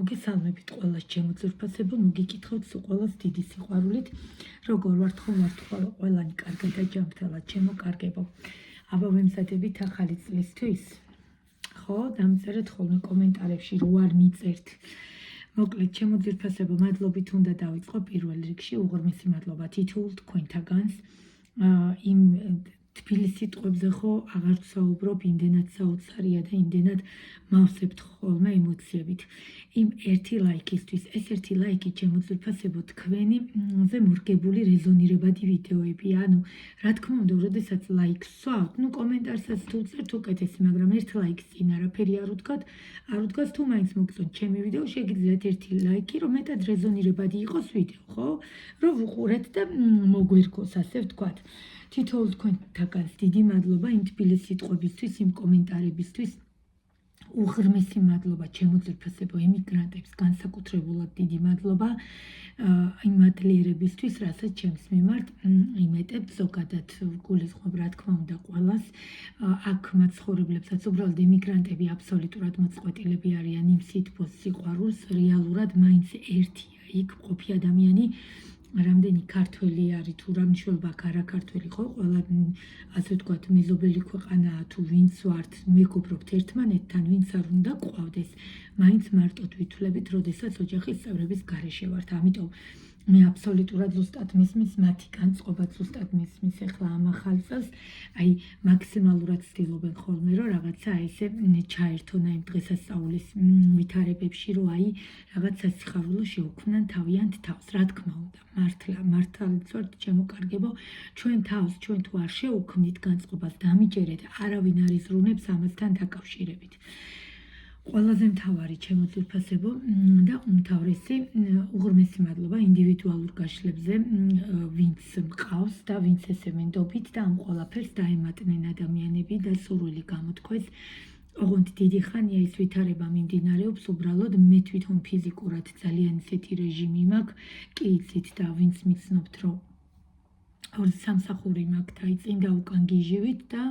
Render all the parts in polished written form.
მოგესალმებით ყველას ჩემო ძვირფასებო, მოგიკითხავთ სულ დიდი სიყვარულით, როგორ ვართ, ხომ ვართ ყველანი კარგად და ჯანმრთელად, ჩემო კარგებო. აბა ვემზადებით ახალი წლისთვის. ხო, დამწერეთ ხოლმე კომენტარებში, რო არ მიწერთ. მოკლედ, ჩემო ძვირფასებო, მადლობით უნდა დავიწყო პირველ რიგში, უღრმესი მადლობა თითოეულ თქვენთაგანს. იმ თბილისის სიტყვებზე ხო აღარ ვსაუბრობ, იმდენად საოცარია და იმდენად მავსებთ ხოლმე ემოციებით. იმ ერთი ლაიქისთვის, ეს ერთი ლაიქი ჩემო ძვირფასებო, თქვენზე მორგებული რეზონირებადი ვიდეოებია. ანუ, რა თქმა უნდა, როდესაც ლაიქს ვსვავთ, კომენტარსაც თუ წერთ უკეთესი, მაგრამ ერთ ლაიქს წინ არაფერი არ უდგას, თუ მაინც მოგწონთ ჩემი ვიდეო, შეგიძლიათ ერთი ლაიქი, რომ მეტად რეზონირებადი იყოს ვიდეო, ხო? რომ ვუყურეთ და მოგვერგოს, ასე ვთქვათ. თითოეულ თქვენთაგანს დიდი მადლობა იმ თბილისის სიტყვებისთვის, იმ კომენტარებისთვის. უღრმესი მადლობა ჩემო ძვირფასებო ემიგრანტებს, განსაკუთრებულად დიდი მადლობა იმ მადლიერებისთვის, რასაც ჩემს მიმართ იმეტებთ, ზოგადად გულისხმობ, რა თქმა უნდა, ყველას. აქ მაცხოვრებლებსაც უბრალოდ ემიგრანტები აბსოლუტურად მოწყვეტილები არიან იმ სითბოს სიყვარულს, რეალურად მაინც ერთია იქ მყოფი ადამიანი. რამდენი ქართველი არის თუ რა მნიშვნელობა აქვს არაქართველი, ხო? ყველა ასე ვთქვათ, მეზობელი ქვეყანაა თუ ვინც ვართ, მეგობრობთ ერთმანეთთან, ვინც არ უნდა გვყავდეს, მაინც მარტოდ ვითვლებით, როდესაც ოჯახის წევრების გარეშე ვართ. ამიტომ მე აბსოლუტურად ზუსტად მისმის მათი განწყობა, ზუსტად მისმის ახლა ამ ახალ წელს, აი მაქსიმალურად ვცდილობენ ხოლმე, რომ რაღაცა ესე ჩაერთონ იმ დღესასწაულის ვითარებებში, რომ აი რაღაც სასიხარულო შეუქმნან თავიანთ თავს, რა თქმა უნდა. მართალიც ვართ ჩემო კარგებო, ჩვენ თავს, ჩვენ თუ არ შეუქმნით განწყობას, დამიჯერეთ, არავინ არ იზრუნებს ამასთან დაკავშირებით. ყველაზე მთავარი ჩემო ძვირფასებო და უმთავრესი უღრმესი მადლობა ინდივიდუალურ გაშლებზე, ვინც მყავს და ვინც ესე მენდობით და ამ ყველაფერს დაემატნენ ადამიანები და სურვილი გამოთქვეს. ოღონდ დიდი ხანია ის ვითარება მიმდინარეობს, უბრალოდ მე თვითონ ფიზიკურად ძალიან ისეთი რეჟიმი მაქვს, კი იცით და ვინც მიცნობთ, რომ ორი სამსახური მაქვს და წინ და უკან გიჟივით და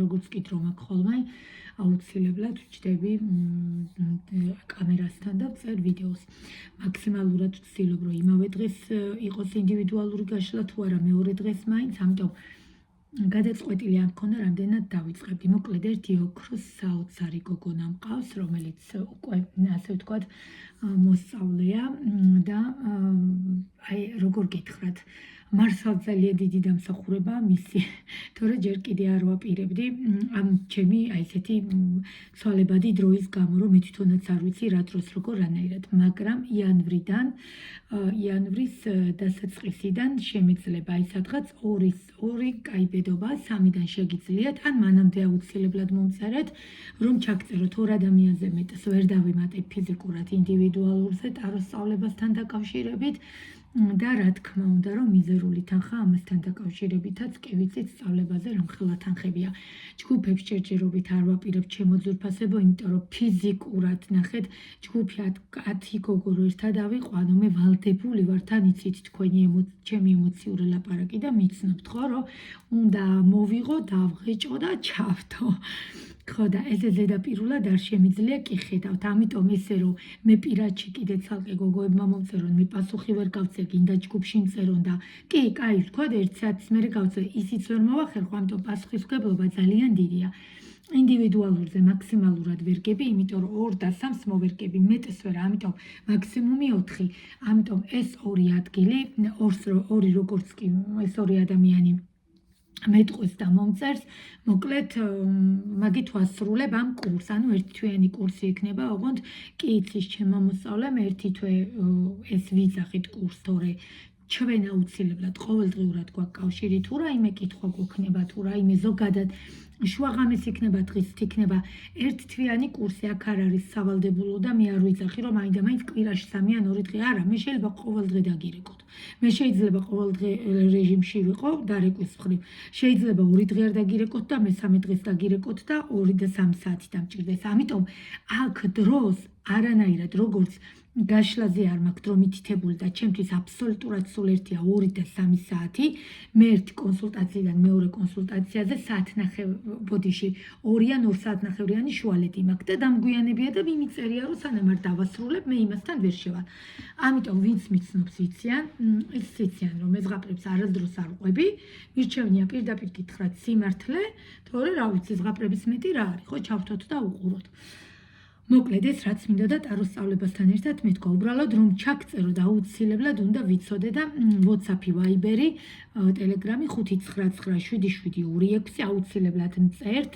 როგორც ვკითხო მაქვს ხოლმე აუცილებლად ვჭდები კამერასთან და ვწერ ვიდეოს. მაქსიმალურად ვცდილობ, რომ იმავე დღეს იყოს ინდივიდუალური გაშლა თუ არა მეორე დღეს მაინც, ამიტომ გადაწყვეტილი არ მქონდა, რამდენად დავიწყებდი. მოკლედ ერთი ოქროს საოცარი გოგონა მყავს, რომელიც უკვე ასე ვთქვათ მოსწავლეა და აი როგორ გითხრათ, მარსალ ძალიან დიდი დამსახურებაა მისი, თორე ჯერ კიდე არ ვაპირებდი ამ ჩემი აი ესეთი ცვალებადი დროის გამო, რომ მე თვითონაც არ ვიცი რა დროს როგორ რანაირად, მაგრამ იანვრის დასაწყისიდან შემეძლება აი სადღაც 2 კაიბედობა, 3-დან შეგიძლიათ, ან მანამდე აუცილებლად მომწერეთ, რომ ჩაგწეროთ 2 ადამიანზე მეტს ვერ დავიმატებ ფიზიკურად ინდივიდუალურზე ტაროს სწავლებასთან დაკავშირებით. და რა თქმა უნდა, რომ მიზერული თანხა ამასთან დაკავშირებითაც კი ვიცით სწავლებაზე რამხელა თანხებია. ჯგუფებს ჯერჯერობით არ ვაპირებ ჩემო ძვირფასებო, იმიტომ რომ ფიზიკურად ნახეთ, ჯგუფი 10 გოგო რო ერთად ავიყო, ანუ მე ვალდებული ვარ, თან იცით თქვენი ჩემი ემოციური ლაპარაკი და მიცნობთ ხო, რომ უნდა მოვიღო, დავღეჭო და ჩავდო. ხო და ესე ზედაპირულად არ შემიძლია კი ხედავთ, ამიტომ ესე რომ მე პირადში კიდე ცალკე გოგოებმა მომწერონ, მე პასუხი ვერ გავცე, გინდა ჯგუფში მწერონ და კი, კაი, თქვა და 1 საათის მერე გავცე, ისიც ვერ მოვახერხო, ამიტომ პასუხისმგებლობა ძალიან დიდია. ინდივიდუალურზე მაქსიმალურად ვერ გები, იმიტომ რომ 2 და 3-ს მოვერგები, მეტს ვერ, ამიტომ მაქსიმუმი 4, ამიტომ ეს 2 ადგილი, 2 როგორც კი ეს 2 ადამიანი მეტყვის და მომწერს, მოკლედ მაგით ვასრულებ ამ კურსს, ანუ ერთი თვიანი კურსი იქნება, ოღონდ კი იცის ჩემო მოსწავლემ, ერთი თვე ეს ვიძახით კურსს, თორე ჩვენ აუცილებლად ყოველდღიურად გვაქვს კავშირი, თუ რაიმე კითხვა გვექნება, თუ რაიმე ზოგადად შუაღამეს იქნება, დღისით იქნება, ერთ თვიანი კურსი აქ არ არის სავალდებულო და მე არ ვიძახი, რომ მაინდა-მაინც კვირაში 3 ან 2 დღე არა, მე შეიძლება ყოველდღე დაგირეკოთ. მე შეიძლება ყოველდღე რეჟიმში ვიყო დარეკვის მხრივ. შეიძლება 2 დღე არ დაგირეკოთ და მე 3 დღეს დაგირეკოთ და 2 და 3 საათი დამჭირდეს. ამიტომ აქ დროს არანაირად როგორც გაშლაზე არ მაქვს დრო მითითებული და ჩემთვის აბსოლუტურად სულ ერთია 2 და 3 საათი. მე ერთი კონსულტაციიდან მეორე კონსულტაციაზე საათნახევ ბოდიში 2 ან 2 საათნახევრიანი შუალედი მაქვს და დამგვიანებია და მიმიწერია რომ სანამ არ დავასრულებ მე იმასთან ვერ შევალ. ამიტომ ვინც მიცნობს იციან რომ მე ზღაპრებს არასდროს არ ვყვები. მირჩევნია პირდაპირ გითხრათ სიმართლე, თორე რა ვიცი ზღაპრების მეტი რა არის, ხო ჩავთოთ და უყუროთ. მოკლედ ეს რაც მინდოდა ტაროს სწავლებასთან ერთად მეთქვა უბრალოდ რომ ჩაგწერო და აუცილებლად უნდა ვიცოდე და WhatsApp-ი, Viber-ი, Telegram-ი 5997726 აუცილებლად მწერთ,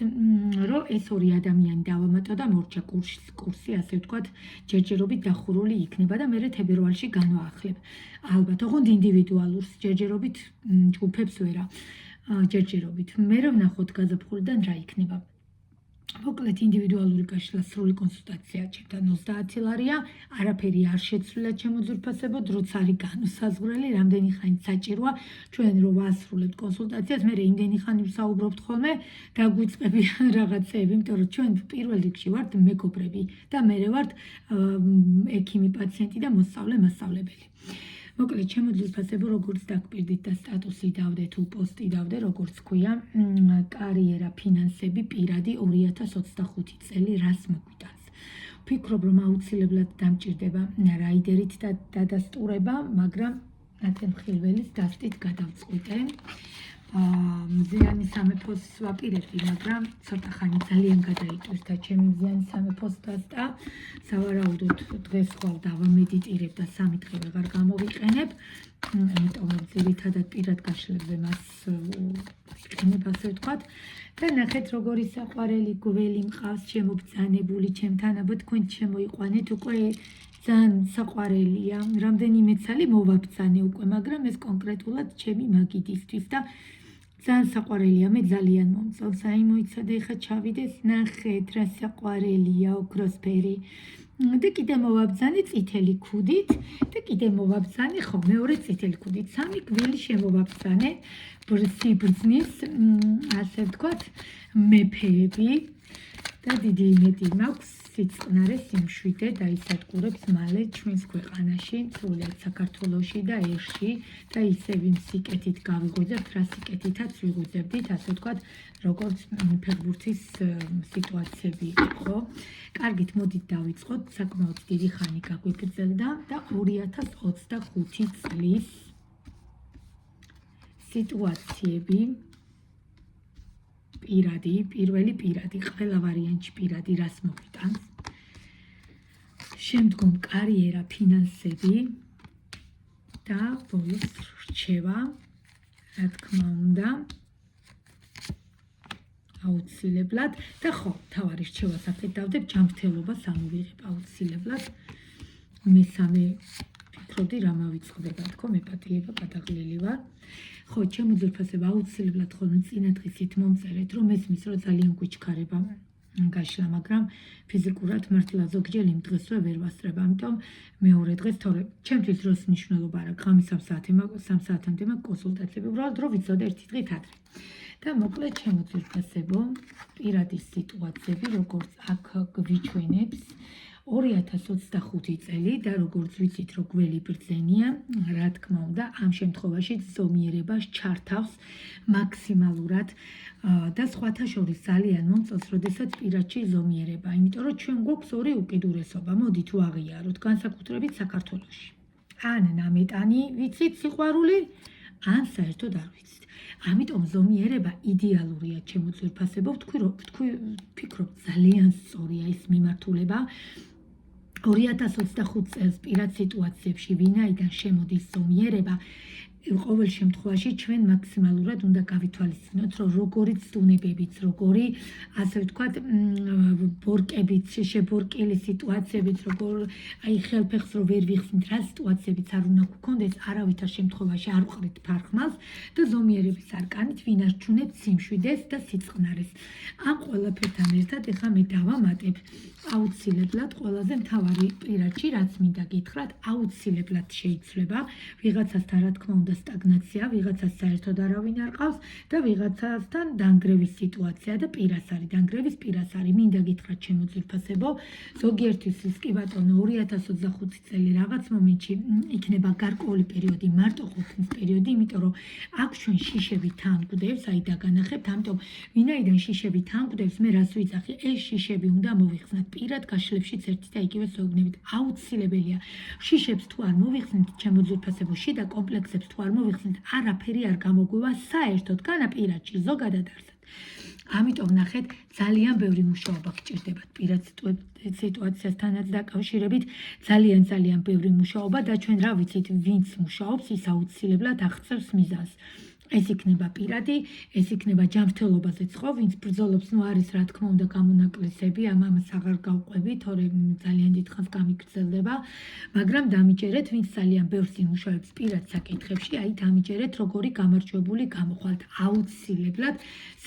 რომ ეს 2 ადამიანი დავამატო და მორჩა კურსი, ასე ვთქვათ, ჯერჯერობით დახურული იქნება და მე თებერვალში განვაახლებ. ალბათ, ოღონდ ინდივიდუალურს ჯერჯერობით ჯგუფებს ვერა. ჯერჯერობით. მე რომ ნახოთ გაზაფხულიდან რა იქნება. მოკლედ ინდივიდუალური გაშლა სრული კონსულტაცია ჩემთან 30 ლარია, არაფერი არ შეცვლილა ჩემო ძვირფასებო, დროც არის განუსაზღვრელი, რამდენი ხანი საჭიროა ჩვენ რომ ვასრულებთ კონსულტაციას, მე იმდენი ხანი ვსაუბრობთ ხოლმე, დაგვიწყებიან რაღაცეები, იმიტომ რომ ჩვენ პირველ რიგში ვართ მეგობრები და მე ვართ ექიმი პაციენტი და მოსწავლე-მასწავლებელი. მოკლედ ჩემო ძვირფასებო, როგორც დაგპირდით და სტატუსი დავდე თუ პოსტი დავდე, როგორც ქვია, კარიერა, ფინანსები, პირადი 2025 წელი რას მოგვიტანს. ვფიქრობ, რომ აუცილებლად დამჭირდება რაიდერით და დადასტურება, მაგრამ ნათემხილველის დასტით გადავწყვიტე. მზიანი სამეფოს ვაპირებდი, მაგრამ ცოტა ხანი ძალიან გადაიტვირთ და ჩემი მზიანი სამეფოს დასტა. სავარაუდოდ დღეს ხვალ დავამედიტირებ და 3 დღე ვეღარ გამოვიყენებ. ამიტომ ძირითადად პირად გაშლებზე მას ვიყენებ, ასე ვთქვათ. და ნახეთ როგორი საყვარელი გველი მყავს შემობძანებული ჩემთან, აბა თქვენ შემოიყვანეთ უკვე ძალიან საყვარელია. რამდენიმე ცალი მოვაბძანე უკვე, მაგრამ ეს კონკრეტულად ჩემი მაგიდისთვის და ძალიან საყვარელია, მე ძალიან მომწონს. აი მოიცადე ხა ჩავიდეს, ნახეთ რა საყვარელია, ოქროსფერი. და კიდე მოვაბძანე წითელი ქუდით და კიდე მოვაბძანე ხო მეორე წითელი ქუდით. 3 გველი შემოვაბძანე სიბრძნის, ასე ვთქვათ, მეფეები და დიდი იმედი მაქვს სიწყნარე სიმშვიდე დაისადგურებს მალე ჩვენს ქვეყანაში, სრულიად საქართველოში და ერში და ისევ იმ სიკეთით გავიღვიძებთ, რა სიკეთითაც ვიღვიძებდით, ასე ვთქვათ, როგორც ფეხბურთის სიტუაციები იყო, ხო? კარგით, მოდით დავიწყოთ, საკმაოდ დიდი ხანი გაგვიგრძელდა და 2025 წლის სიტუაციები პირველი პირადი, ყველა ვარიანტში პირადი რას მოგვიტანს. შემდგომ კარიერა, ფინანსები და ბოლოს რჩევა, რა თქმა უნდა, აუცილებლად და ხო, თავარი რჩევას აქეთ დავდებ, ჯანმრთელობას ამოვიღებ აუცილებლად. მესამე ვფიქრობდი რა მავიწყდება, თქო, მეპატიება, გადაღლილი ვარ. ხო, ჩემო ძვირფასებო, აუცილებლად ხოლმე წინა დღისით მომწერეთ, რომ მესმის, რომ ძალიან გვიჩქარება გაშლა, მაგრამ ფიზიკურად მართლა ზოგჯერ იმ დღესვე ვერ ვასწრებ, ამიტომ მეორე დღეს, თორე ჩემთვის დროს მნიშვნელობა არ აქვს, ღამის 3 საათამდე მაქვს კონსულტაციები, უბრალოდ რო ვიცოდე ერთი დღით ადრე. და მოკლედ ჩემო ძვირფასებო, პირადი სიტუაციები, როგორც აქ გვიჩვენებს 2025 წელი და როგორც ვიცით, რომ გველი ბრძენია, რა თქმა უნდა, ამ შემთხვევაში ზომიერებას ჩართავს მაქსიმალურად და სხვათა შორის ძალიან მომწონს, როდესაც პირადში ზომიერება, იმიტომ რომ ჩვენ გვაქვს 2 უკიდურესობა, მოდით ვაღიაროთ, განსაკუთრებით საქართველოში. ან ნამეტანი ვიცით სიყვარული, ან საერთოდ არ ვიცით. ამიტომ ზომიერება იდეალურია ჩემო ძვირფასებო, ვფიქრობ ძალიან სწორია ის მიმართულება. 2025 წელს პირად სიტუაციებში ვინაიდან შემოდის ზომიერება, ყოველ შემთხვევაში ჩვენ მაქსიმალურად უნდა გავითვალისწინოთ, რომ როგორი ცდუნებებით, როგორი, ასე ვთქვათ, ბორკებით, შებორკილი სიტუაციებით, როგორ აი ხელფეხს რო ვერ ვიხსნით, რა სიტუაციებიც არ უნდა გქონდეს, არავითარ შემთხვევაში არ ვყრით ფარხმალს და ზომიერების არკანით ვინარჩუნებთ სიმშვიდეს და სიწყნარეს. ამ ყველაფერთან ერთად ეხლა მე დავამატებ აუცილებლად ყველაზე მთავარი პირადში, რაც მინდა გითხრათ, აუცილებლად შეიცვლება ვიღაცასთან, რა თქმა უნდა, და სტაგნაცია, ვიღაცას საერთოდ არავინ არ ყავს და ვიღაცასთან დანგრევის სიტუაცია და პირას არის, დანგრევის პირას არის. მინდა გითხრათ ჩემო ძვირფასებო, ზოგიერთის ის კი ბატონო 2025 წელი რაღაც მომენტში იქნება გარკვეული პერიოდი, მარტო 5 წლის პერიოდი, იმიტომ რომ აქ ჩვენ შიშები თანგვდევს, აი დაგანახებთ, ამიტომ ვინაიდან შიშები თანგვდევს, მე რას ვიძახი, ეს შიშები უნდა მოვიხსნათ პირად გაშლებშიც ერთი და იგივე ზოგნებით. აუცილებელია. შიშებს თუ არ მოვიხსნით, ჩემო ძვირფასებო, შიდა კომპლექსებს თუ არ მოვიხსნით, არაფერი არ გამოგვივა საერთოდ განაპირადში, ზოგადად არსად. ამიტომ ნახეთ, ძალიან ბევრი მუშაობა გჭირდებათ პირად სიტუაციასთანაც დაკავშირებით, ძალიან ბევრი მუშაობა და ჩვენ რა ვიცით, ვინც მუშაობს, ის აუცილებლად აღწევს მიზანს. ეს იქნება პირადი, ეს იქნება ჯანმრთელობაზეც ხო, ვინც ბრძოლობს, ნუ არის რა თქმა უნდა გამონაკლისები, ამას აღარ გავყვები, თორემ ძალიან დიდხანს გამიგრძელდება, მაგრამ დამიჯერეთ, ვინც ძალიან ბევრს იმუშავებს პირად საკითხებში, აი დამიჯერეთ, როგორი გამარჯვებული გამოხვალთ. აუცილებლად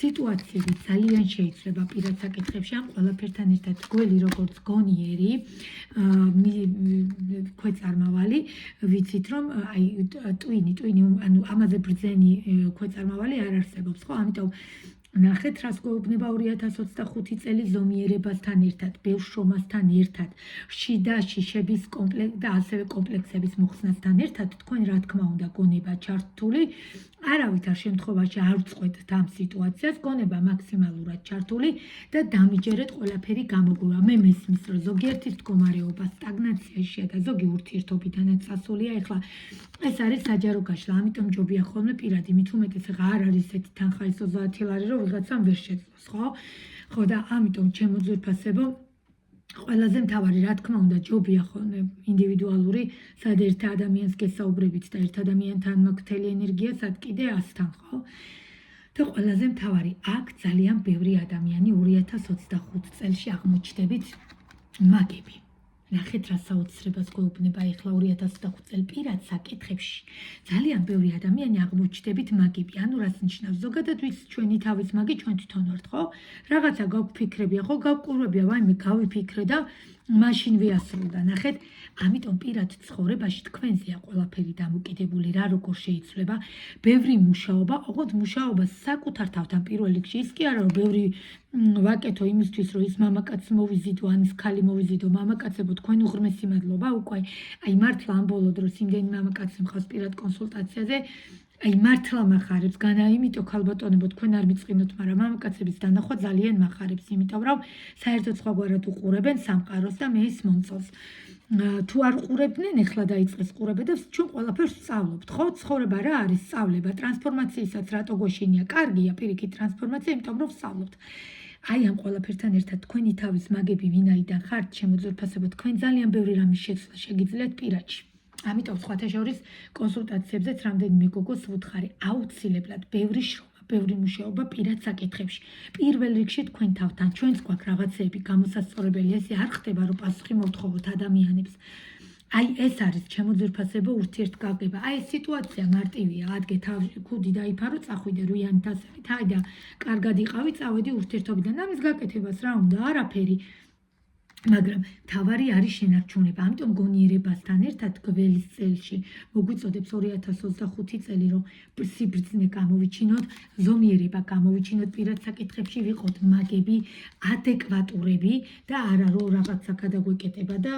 სიტუაციები ძალიან შეიძლება პირად საკითხებში, ამ ყველაფერთან ერთად გველი როგორც გონიერი, ქვეწარმავალი, ვიცით რომ აი ტვინი, ანუ ამაზე ბრძენი ქვეწარმავალი არ არსებობს, ხო? ამიტომ ნახეთ, რას გვეუბნება 2025 წელი ზომიერებასთან ერთად, ბევრ შრომასთან ერთად, შიდა შიშების და ასევე კომპლექსების მოხსნასთან ერთად, თქვენ რა თქმა უნდა გონება ჩართული, არავითარ შემთხვევაში არ ვწყვეტთ ამ სიტუაციას, გონება მაქსიმალურად ჩართული და დამიჯერეთ ყველაფერი გამოგვივა. მე მესმის, რომ ზოგიერთის მდგომარეობა სტაგნაციაში და ზოგი ურთიერთობიდანაც წასულია, ეხლა ეს არის საჯარო გაშლა, ამიტომ ჯობია ხოლმე პირადი, მით უმეტეს ეხლა არ არის ესეთი თანხა 30 ლარი, რომ ვიღაცამ ვერ შეძლოს, ხო? ხო და ამიტომ ჩემო ძვირფასებო, ყველაზე მთავარი რა თქმა უნდა ჯობია ხოლმე ინდივიდუალური, სად ერთ ადამიანს გესაუბრებით და ერთ ადამიანთან მაქვს მთელი ენერგია, სად კიდე 100-თან, ხო? და ყველაზე მთავარი, აქ ძალიან ბევრი ადამიანი 2025 წელში აღმოჩნდებით მაგები. ნახეთ, რა საოცრებას გვეუბნება ეხლა 2025 წელი პირად საკითხებში. ძალიან ბევრი ადამიანი აღმოჩნდებით მაგები. ანუ რას ნიშნავს? ზოგადად ვის ჩვენი თავის მაგი ჩვენ თვითონ ვართ, ხო? რაღაცა გავფიქრებია, ხო? გავყურებია, ვაიმე გავიფიქრე და მაშინ ვიასრულდა. ნახეთ, ამიტომ პირად ცხოვრებაში თქვენზეა ყველაფერი დამოკიდებული, რა როგორ შეიძლება. ბევრი მუშაობა, ოღონდ მუშაობა საკუთარ თავთან პირველ რიგში. ის კი არა, რომ ბევრი ვაკეთო იმისთვის, რომ ის მამაკაცი მოვიზიდო, ან ის ქალი მოვიზიდო, მამაკაცებო, თქვენ უღრმესი მადლობა, უკვე აი მართლა ამ ბოლო დროს იმდენი მამაკაცი მყავს პირად კონსულტაციაზე, აი მართლა მახარებს, განა იმიტომ ქალბატონებო, თქვენ არ მიწყინოთ, მაგრამ მამაკაცების დანახვა ძალიან მახარებს, იმიტომ რომ საერთოდ სხვაგვარად უყურებენ სამყაროს და მე ის მომწონს. თუ არ ყურებდნენ, ეხლა დაიწყეს ყურება და ჩვენ ყველაფერს ვსწავლობთ, ხო? ცხოვრება რა არის? სწავლება, ტრანსფორმაციისაც რატო გვეშინია? კარგია პირიქით ტრანსფორმაცია, იმიტომ რომ ვსწავლობთ. აი ამ ყველაფერთან ერთად თქვენი თავის მაგები ვინაიდან ხართ, ჩემო ძვირფასებო, თქვენ ძალიან ბევრი რამის შეცვლა შეგიძლიათ პირადში. ამიტომ სხვათა შორის კონსულტაციებზეც რამდენიმე გოგოს ვუთხარი, აუცილებლად ბევრი შრომა, ბევრი მუშაობა პირად საკითხებში. პირველ რიგში თქვენ თავთან, ჩვენც გვაქვს რაღაცეები გამოსასწორებელი, ესე არ ხდება, რომ პასუხი მოვთხოვოთ ადამიანებს. აი ეს არის ჩემო ძვირფასებო ურთიერთგაგება. აი ეს სიტუაცია მარტივია, ადგე თავში ქუდი დაიფარო, წახვიდე რუიანით ასებით, აი და კარგად იყავი, წავედი ურთიერთობიდან. ამის გაკეთებას რა უნდა? არაფერი. მაგრამ თავარი არის შენარჩუნება, ამიტომ გონიერებასთან ერთად გველის წელში მოგვიწოდებს 2025 წელი, რომ სიბრძნე გამოვიჩინოთ, ზომიერება გამოვიჩინოთ პირად საკითხებში, ვიყოთ მაგები, ადეკვატურები და არა რომ რაღაცა გადაგვეკეტება და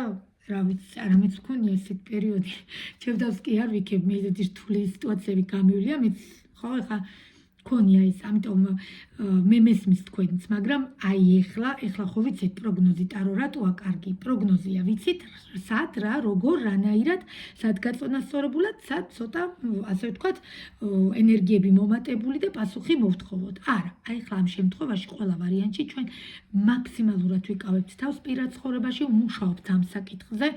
რა ვიცი, არამეც მქონია ესეთ პერიოდი. ჩემდავს კი არ ვიქებ, მე ესეთი რთული სიტუაციები გამივლია, მეც ხო ეხა მქონია ის, ამიტომ მე მესმის თქვენც, მაგრამ აი ეხლა ხო ვიცით პროგნოზი ტარო რატოა კარგი? პროგნოზია, ვიცით სად, რა, როგორ, რანაირად, სად გაწონასწორებულად, სად ცოტა, ასე ვთქვათ, ენერგიები მომატებული და პასუხი მოვთხოვოთ. არა, აი ეხლა ამ შემთხვევაში ყველა ვარიანტში ჩვენ მაქსიმალურად ვიკავებთ თავს პირად ცხოვრებაში, ვმუშაობთ ამ საკითხზე.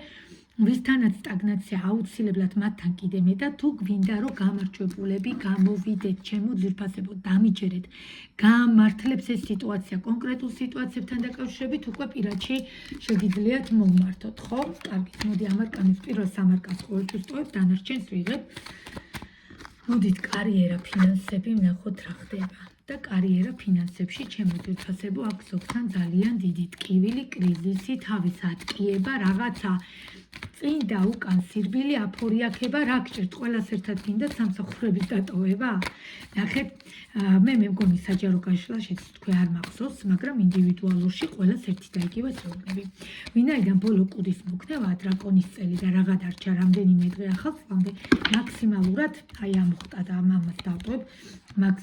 ვისთანაც სტაგნაცია აუცილებლად მათთან კიდე მეტად, თუ გვინდა რომ გამარჯვებულები გამოვიდეთ, ჩემო ძვირფასებო, დამიჯერეთ. გამართლებს ეს სიტუაცია, კონკრეტულ სიტუაციებთან დაკავშირებით უკვე პირადში შეგიძლიათ მოვმართოთ, ხო? კარგით, მოდი ამ არკანის პირველ სამარკას ყოველთვის ტოვებ, დანარჩენს ვიღებ. მოდით, კარიერა, ფინანსები, ვნახოთ რა ხდება. და კარიერა ფინანსებში ჩემო ძვირფასებო, აქ ზოგთან ძალიან დიდი ტკივილი, კრიზისი, თავის ატკიება, რაღაცა წინ და უკან სირბილი აფორიაქება რა გჭირთ ყველას ერთად გინდა სამსახურების დატოვება? ნახეთ, მე მგონი საჯარო გაშლაშიც თქვენ არ მახსოვს, მაგრამ ინდივიდუალურში ყველას ერთი და იგივე ზრუნები. ვინაიდან ბოლო კუდის მოქნება დრაკონის წელი და რაღა დარჩა რამდენიმე დღე ახალწლამდე, მაქსიმალურად აი ამოხტა და ამას დავტოვებ,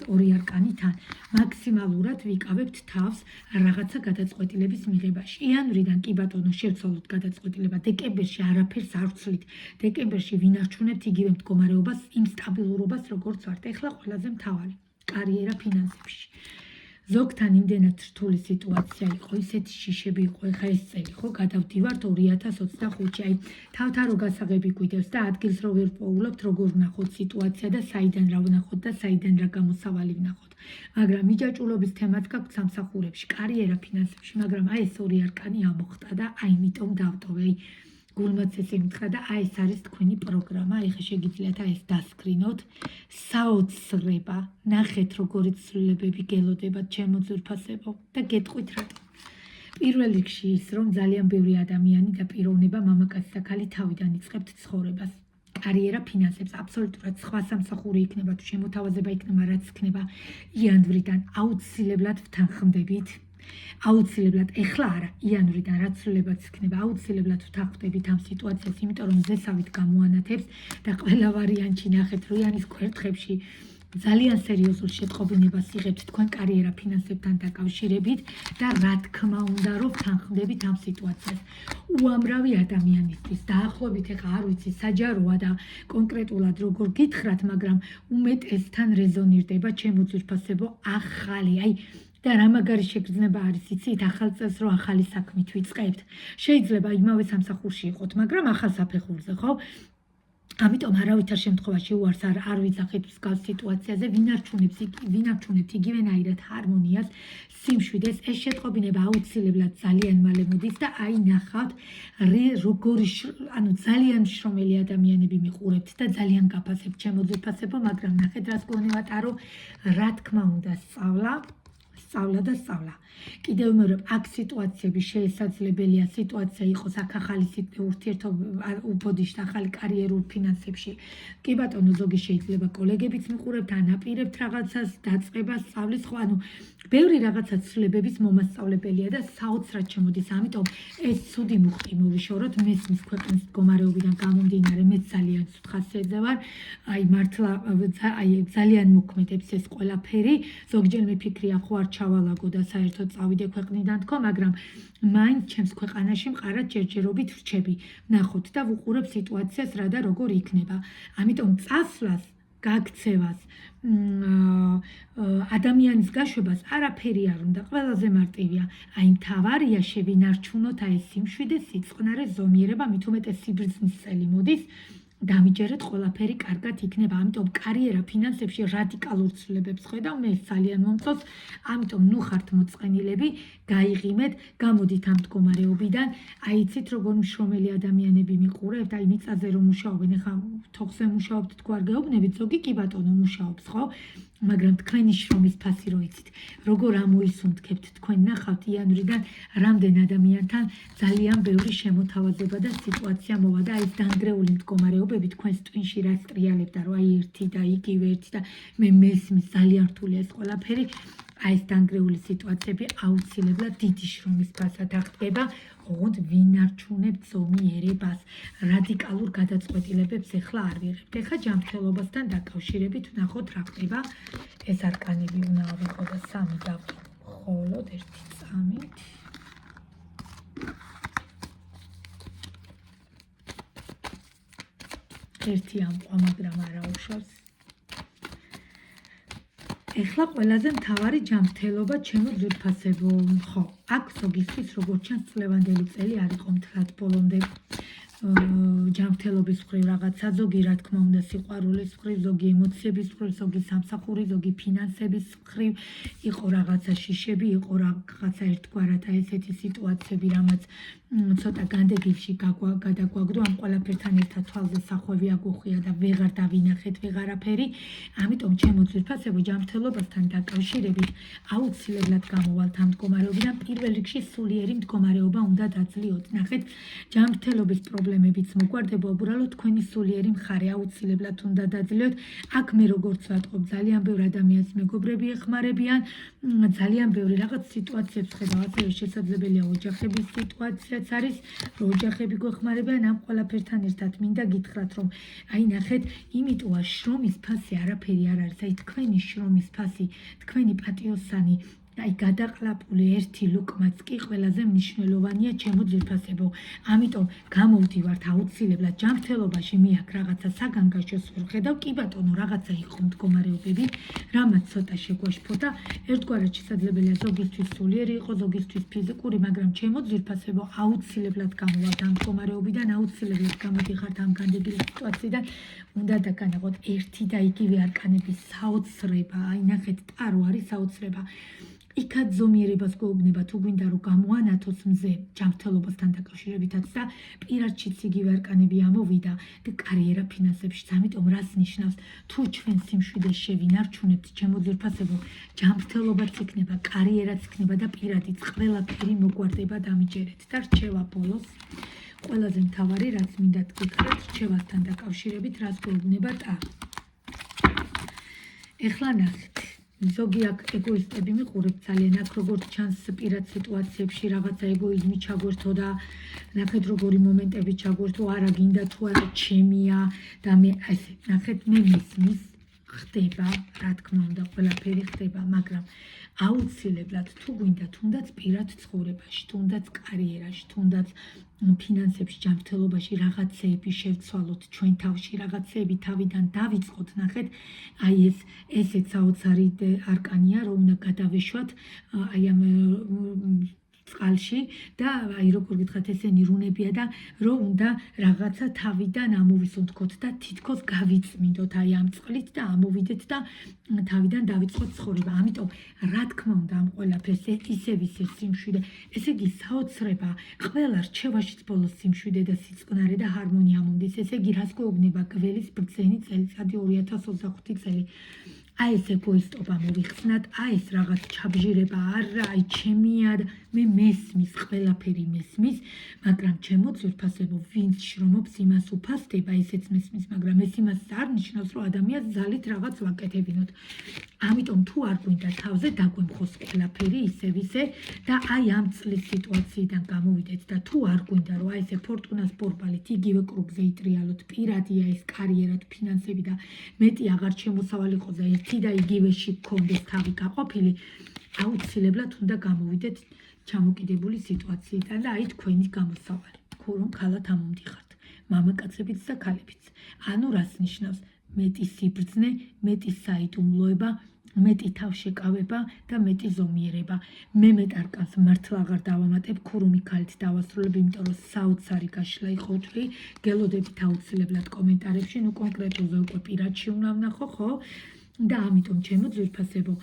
ორი არკანიდან მაქსიმალურად ვიკავებთ თავს რაღაცა გადაწყვეტილების მიღებაში. იანვრიდან კი ბატონო შევცვალოთ გადაწყვეტილება, დეკემბერში არაფერს არ ვცვლით. დეკემბერში ვინარჩუნებთ იგივე მდგომარეობას, იმ სტაბილურობას, როგორც ვართ. ეხლა ყველაზე მთავარი კარიერა ფინანსებში. ზოგთან იმდენად რთული სიტუაცია იყო, ისეთი შიშები იყო, ეხლა ეს წელი ხო გადავდივართ 2025-ში, აი თავთა რო გასაღები გვიდევს და ადგილს რო ვერ პოულობთ, როგორ ვნახოთ სიტუაცია და საიდან რა ვნახოთ და საიდან რა გამოსავალი ვნახოთ. მაგრამ მიჯაჭულობის თემაც გაქვთ სამსახურებში, კარიერა ფინანსებში, მაგრამ აი ეს ორი არკანი ამოხტა და აი იმიტომ დავტოვე. გულმაც ესე მითხრა და აი ეს არის თქვენი პროგრამა, ეხლა შეგიძლიათ აი ეს დასკრინოთ, საოცრება, ნახეთ როგორი ცვლილებები გელოდებათ ჩემო ძვირფასებო და გეტყვით რატომ. პირველ რიგში ის რომ ძალიან ბევრი ადამიანი და პიროვნება მამაკაცი და ქალი თავიდან იწყებთ ცხოვრებას. კარიერა ფინანსებს აბსოლუტურად სხვა სამსახური იქნება თუ შემოთავაზება იქნება რაც იქნება იანვრიდან აუცილებლად ვთანხმდებით. აუცილებლად ეხლა არა იანვრიდან რაც ცვლილებაც იქნება აუცილებლად ვთანხმდებით ამ სიტუაციას, იმიტომ რომ ზესავით გამოანათებს და ყველა ვარიანტში ნახეთ რო იანის ქვერთხებში ძალიან სერიოზულ შეტყობინებას იღებთ თქვენ კარიერა ფინანსებთან დაკავშირებით და რა თქმა უნდა რომ ვთანხმდებით ამ სიტუაციას. უამრავი ადამიანისთვის დაახლოებით ეხლა არ ვიცი საჯაროა და კონკრეტულად როგორ გითხრათ, მაგრამ უმეტესთან რეზონირდება ჩემო ძვირფასებო ახალი აი და რა მაგარი შეგრძნება არის იცით ახალ წელს რო ახალი საქმით ვიწყებთ. შეიძლება იმავე სამსახურში იყოთ, მაგრამ ახალ საფეხურზე, ხო? ამიტომ არავითარ შემთხვევაში უარს არ ვიძახით მსგავს სიტუაციაზე, ვინარჩუნებთ იგივენაირად ჰარმონიას, სიმშვიდეს, ეს შეტყობინება აუცილებლად ძალიან მალე მოდის და აი ნახავთ როგორი ძალიან შრომელი ადამიანები მიყურებთ და ძალიან გაფასებთ ჩემო ძვირფასებო, მაგრამ ნახეთ რას გონებათ, რომ რა თქმა უნდა სწავლა და სწავლა. კიდევ მეორე აქ სიტუაციები შესაძლებელია სიტუაცია იყოს აქ ახალი ურთიერთობა უბოდიშთ ახალი კარიერულ ფინანსებში. კი ბატონო ზოგი შეიძლება კოლეგებიც მიყურებთ, ანაპირებთ რაღაცას, დაწყებას, სწავლის, ხო ანუ ბევრი რაღაცა ცვლილებების მომასწავლებელია და საოცრად შემოდის. ამიტომ ეს ცუდი მუხტი მოვიშოროთ მესმის ქვეყნის მდგომარეობიდან გამომდინარე, მე ძალიან ცუდ ხასიათზე ვარ. აი მართლა აი ძალიან მოქმედებს ეს ყველაფერი. ზოგჯერ მიფიქრია ხო არ ჩავალაგო და საერთოდ წავიდე ქვეყნიდან თქო, მაგრამ მაინც ჩემს ქვეყანაში მყარად ჯერჯერობით ვრჩები, ვნახოთ და ვუყურებ სიტუაციას რა და როგორ იქნება. ამიტომ წასვლას, გაქცევას, ადამიანის გაშვებას არაფერი არ უნდა, ყველაზე მარტივია. აი მთავარია შევინარჩუნოთ აი ეს სიმშვიდე, სიწყნარე, ზომიერება, მით უმეტეს სიბრძნის წელი მოდის. დამიჯერეთ ყველაფერი კარგად იქნება. ამიტომ კარიერა ფინანსებში რადიკალურ ცვლილებებს ხედავ, მე ძალიან მომწონს. ამიტომ ნუ ხართ მოწყენილები, გაიღიმეთ, გამოდით ამ მდგომარეობიდან. აი იცით როგორ მშრომელი ადამიანები მიყურებთ, აი მიწაზე რომ მუშაობენ, ეხლა თოხზე მუშაობთ თქვა არ გეუბნებით, ზოგი კი ბატონო მუშაობს, ხო? მაგრამ თქვენი შრომის ფასი რო იცით, როგორ ამოისუნთქებთ თქვენ ნახავთ იანვრიდან რამდენ ადამიანთან ძალიან ბევრი შემოთავაზება და სიტუაცია მოვა და ეს დანგრეული მდგომარეობები თქვენს ტვინში რაც ტრიალებდა, რომ აი ერთი და იგივე ერთი და მე მესმის ძალიან რთულია ეს ყველაფერი. აი ეს დანგრეული სიტუაციები აუცილებლად დიდი შრომის ფასად აღდგება, ოღონდ ვინარჩუნებთ ზომიერებას, რადიკალურ გადაწყვეტილებებს ეხლა არ ვიღებთ. ეხლა ჯანმრთელობასთან დაკავშირებით ვნახოთ რა ხდება. ეს არკანები უნდა ავიღო და 3 დავტო მხოლოდ 1 წამით. ერთი ამყვა, მაგრამ არა უშავს. ეხლა ყველაზე მთავარი ჯანმრთელობა ჩემო ძვირფასებო, ხო, აქ ზოგისთვის როგორც ჩანს წლევანდელი წელი არ იყო მთლად ბოლომდე ჯანმრთელობის მხრივ რაღაცა, ზოგი რა თქმა უნდა სიყვარულის მხრივ, ზოგი ემოციების მხრივ, ზოგი სამსახური, ზოგი ფინანსების მხრივ, იყო რაღაცა შიშები, იყო რაღაცა ერთგვარად ესეთი სიტუაციები, რამაც ცოტა განდეგილში გადაგვაგდო ამ ყველაფერთან ერთად თვალზე სახვევი აგუხია და ვეღარ დავინახეთ ვეღარაფერი. ამიტომ ჩემო ძვირფასებო ჯანმრთელობასთან დაკავშირებით აუცილებლად გამოვალთ ამ მდგომარეობიდან. პირველ რიგში სულიერი მდგომარეობა უნდა დაძლიოთ. ნახეთ, ჯანმრთელობის პრობლემებიც მოგვარდება, უბრალოდ თქვენი სულიერი მხარე აუცილებლად უნდა დაძლიოთ. აქ მე როგორც ვატყობ, ძალიან ბევრ ადამიანს მეგობრები ეხმარებიან, ძალიან ბევრი რაღაც სიტუაციებს ხედავ, ასევე შესაძლებელია ოჯახების სიტუაციაც არის, რომ ოჯახები გვეხმარებიან ამ ყველაფერთან ერთად. მინდა გითხრათ, რომ აი ნახეთ, იმიტოა შრომის ფასი არაფერი არ არის, აი თქვენი შრომის ფასი, თქვენი პატიოსანი, აი გადაყლაპული ერთი ლუკმაც კი ყველაზე მნიშვნელოვანია ჩემო ძვირფასებო. ამიტომ გამოვდივართ აუცილებლად ჯანმრთელობაში მე აქ რაღაცა საგანგაშოს ვხედავ, კი ბატონო, რაღაცა იყო მდგომარეობები, რამაც ცოტა შეგვაშფო და ერთგვარად შესაძლებელია ზოგისთვის სულიერი იყო, ზოგისთვის ფიზიკური, მაგრამ ჩემო ძვირფასებო აუცილებლად გამოვალთ ამ მდგომარეობიდან, აუცილებლად გამოდიხართ ამ განდეგილი სიტუაციიდან. უნდა დაგანაღოთ ერთი და იგივე არკანების საოცრება, აი ნახეთ, ტარო არის საოცრება. იქაც ზომიერებას გვეუბნება, თუ გვინდა რომ გამოანათოს მზე ჯანმრთელობასთან დაკავშირებითაც და პირადშიც იგივე არკანები ამოვიდა და კარიერა ფინანსებში. ამიტომ რას ნიშნავს, თუ ჩვენ სიმშვიდეს შევინარჩუნებთ, ჩემო ძვირფასებო, ჯანმრთელობაც იქნება, კარიერაც იქნება და პირადიც ყველაფერი მოგვარდება დამიჯერეთ. და რჩევა ბოლოს, ყველაზე მთავარი რაც მინდა გითხრათ, რჩევასთან დაკავშირებით რას გვეუბნება ტარო. ეხლა ნახეთ, ზოგი აქ ეგოისტები მიყურებთ ძალიან, აქ როგორც ჩანს პირად სიტუაციებში რაღაცა ეგოიზმი ჩაგვერთო და ნახეთ როგორი მომენტები ჩაგვერთო, არა გინდა თუ არა ჩემია და მე ესე ნახეთ, მე მისმის ხდება, რა თქმა უნდა, ყველაფერი ხდება, მაგრამ აუცილებლად თუ გვინდა თუნდაც პირად ცხოვრებაში, თუნდაც კარიერაში, თუნდაც ფინანსებში, ჯანმრთელობაში რაღაცეები შევცვალოთ ჩვენ თავში, რაღაცეები თავიდან დავიწყოთ, ნახეთ, აი ესეც საოცარი არკანია, რომ უნდა გადავეშვათ აი ამ წყალში და აი როგორ გითხრათ, ესენი რუნებია და რომ უნდა რაღაცა თავიდან ამოვისუნ თქოთ და თითქოს გავიწმინდოთ აი ამ წყლით და ამოვიდეთ და თავიდან დავიწყოთ ცხოვრება. ამიტომ რა თქმა უნდა ამ ყველაფერს ისევ სიმშვიდე, ესე იგი საოცრება, ყველა რჩევაშიც ბოლოს სიმშვიდე და სიწყნარე და ჰარმონია მომდის. ესე იგი რას გვეუბნება გველის ბრძენი წელიწადი 2025 წელი. აი ეს ეგოისტობა მოვიხსნათ, აი ეს რაღაც ჩაბჟირება, არა, აი ჩემია და მე მესმის, ყველაფერი მესმის, მაგრამ ჩემო ძვირფასებო, ვინც შრომობს, იმას უფასდება, ესეც მესმის, მაგრამ ეს იმას არ ნიშნავს, რომ ადამიანს ძალით რაღაც ვაკეთებინოთ. ამიტომ თუ არ გვინდა თავზე დაგვემხოს ყველაფერი ისევ ისე და აი ამ წლის სიტუაციიდან გამოვიდეთ და თუ არ გვინდა, რომ აი ესე ფორტუნას ბორბალით იგივე კრუგზე იტრიალოთ, პირადია ეს კარიერად, ფინანსები და მეტი აღარ შემოსავალი ყო და ერთი და იგივეში გქონდეს თავი გაყოფილი, აუცილებლად უნდა გამოვიდეთ ჩამოკიდებული სიტუაციიდან და აი თქვენი გამოსავალი, რომ ქალად ამომდიხართ, მამაკაცებიც და ქალებიც. ანუ რას ნიშნავს? მეტი სიბრძნე, მეტი საიდუმლოება, მეტი თავშეკავება და მეტი ზომიერება. მე მეტ არკანს მართლა აღარ დავამატებ, ქურუმი ქალით დავასრულებ, იმიტომ რომ საოცარი გაშლა იყო თვი. გელოდებით აუცილებლად კომენტარებში, ნუ კონკრეტულზე უკვე პირადში უნდა ვნახო, ხო? და ამიტომ ჩემო ძვირფასებო,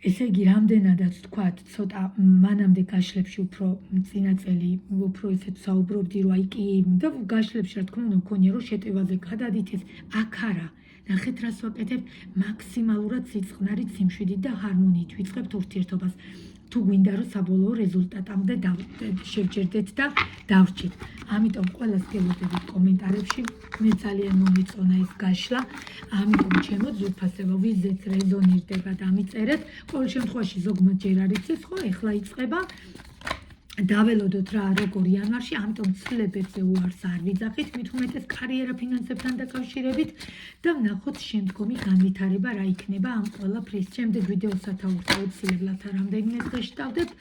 ესე იგი რამდენადაც თქვათ, ცოტა მანამდე გაშლებში უფრო წინაწელი, უფრო ისეთ საუბრობდი, რომ აი კი და გაშლებში რა თქმა უნდა მქონია, რომ შეტევაზე გადადით ეს, აქ არა. ნახეთ რას ვაკეთებ, მაქსიმალურად სიწყნარით, სიმშვიდით და ჰარმონიით ვიწყებთ ურთიერთობას. თუ გვინდა რომ საბოლოო რეზულტატამდე შევჯერდეთ და დავრჩით. ამიტომ ყველას გელოდებით კომენტარებში, მე ძალიან მომეწონა ეს გაშლა. ამიტომ ჩემო ძვირფასებო, ვიზეც რეზონირდება და მიწერეთ. ყოველ შემთხვევაში ზოგმა ჯერ არ იცის, ხო, ეხლა იწყება. დაველოდოთ რა როგორ იანვარში, ამიტომ ცვლილებებზე უარს არ ვიძახით, მით უმეტეს კარიერა ფინანსებთან დაკავშირებით და ვნახოთ შემდგომი განვითარება რა იქნება ამ ყველაფრის. შემდეგ ვიდეოსაც აუცილებლად რამდენიმე დღეს შევდებ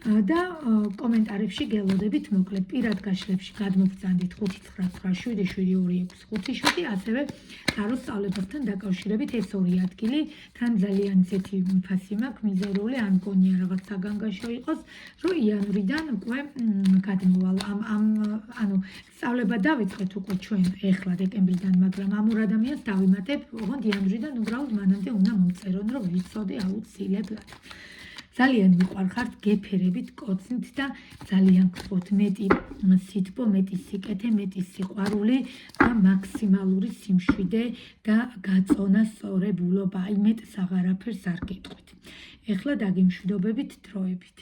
და კომენტარებში გელოდებით მოკლედ პირად გაშლებში გადმოგბრძანდით 59977272657, ასევე ტაროს სწავლებასთან დაკავშირებით ეს ორი ადგილი, თან ძალიან ისეთი ფასი მაქვს, მიზერული, ან გონია რაღაც საგანგაშო იყოს, რომ იანვრიდან უკვე გადმოვალ ანუ სწავლება დავიწყეთ უკვე ჩვენ ეხლა დეკემბრიდან, მაგრამ ამ ორ ადამიანს დავიმატებ, ოღონდ იანვრიდან უბრალოდ მანამდე უნდა მომწერონ, რომ ვიცოდე აუცილებლად. ძალიან მიყვარხართ, გეფერებით, კოცნით და ძალიან გხოთ მეტი სითბო, მეტი სიკეთე, მეტი სიყვარული და მაქსიმალური სიმშვიდე და გაწონა, სწორებულობა, აი მეტს აღარაფერს არ გეტყვით. ეხლა დაგემშვიდობებით დროებით.